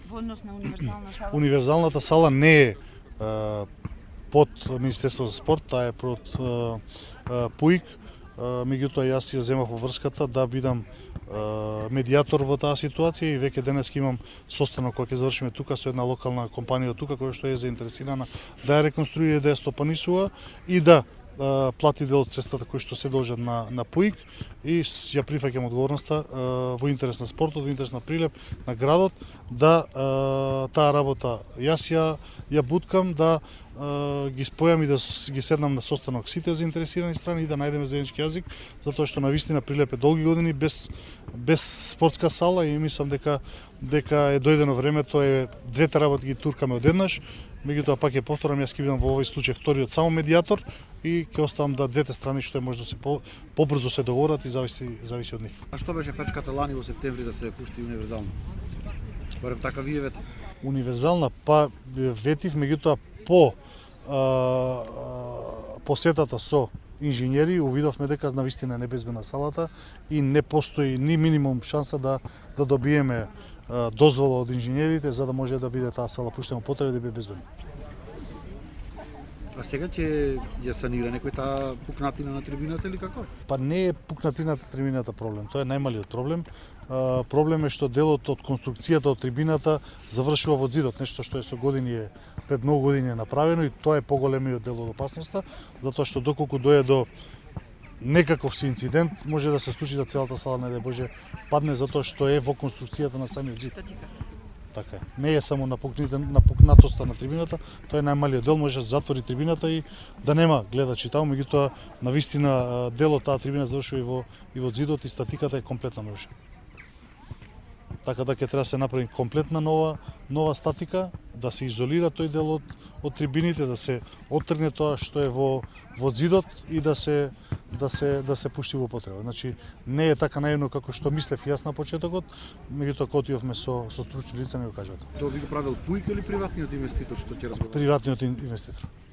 Во однос на универзална сала? Универзалната сала не е под Министерство за спорт, таа е под ПУИК, меѓутоа јас ја земав врската да бидам медијатор во таа ситуација и веќе денес имам состанок кој ќе завршиме тука со една локална компанија тука која што е заинтересирана да ја реконструира, да ја стопанисува и да плати дел од средствата кои што се должат на ПУИК и ја прифаќам одговорноста во интерес на спортот, во интерес на Прилеп, на градот, да таа работа јас ја буткам, да ги спојам и да ги седнам на состанок сите заинтересирани страни и да најдеме заеднички јазик, затоа што навистина Прилеп е долги години без спортска сала и мислам дека е дојдено времето е двете работи ги туркаме одеднаш. Меѓутоа пак ја повторам, јас ќе бидам во овој случај вториот само медијатор и ќе оставам да двете страни што може да се побрзо се договорат и зависи од нив. А што беше пречката лани во септември да се пушти универзално? Барем така вие ветите. Универзална па ветив, меѓутоа по посетата со инженери увидовме дека навистина е небезбедна салата и не постои ни минимум шанса да добиеме дозвола од инженерите за да може да биде таа сала пуштена во потреба да биде безбедна. А сега ќе ја санира некој таа пукнатина на трибината или како? Па не е пукнатината трибината проблем, тоа е најмалиот проблем. Проблем е што делот од конструкцијата од трибината завршува во зидот, нешто што е со години пред многу години е направено и тоа е поголемиот дел од опасноста, затоа што доколку дојде до некаков си инцидент, може да се случи да целата сала, не дај Боже, падне затоа што е во конструкцијата на самиот зид. Така е. Не е само на пукнатоста на трибината, тоа е најмалиот дел, може да затвори трибината и да нема гледачи таму, меѓутоа навистина делот таа трибина завршува и во зидот и статиката е комплетно нарушена. Така да ќе треба да се направи комплетна нова статика, да се изолира тој дел од трибините, да се оттргне тоа што е во зидот и да се пушти во потреба. Значи не е така наивно како што мислев јас на почетокот, меѓутоа кога отидовме со стручни лица ми го кажат. Тоа би го правил ПУИК или приватниот инвеститор што ќе разговара? Приватниот инвеститор.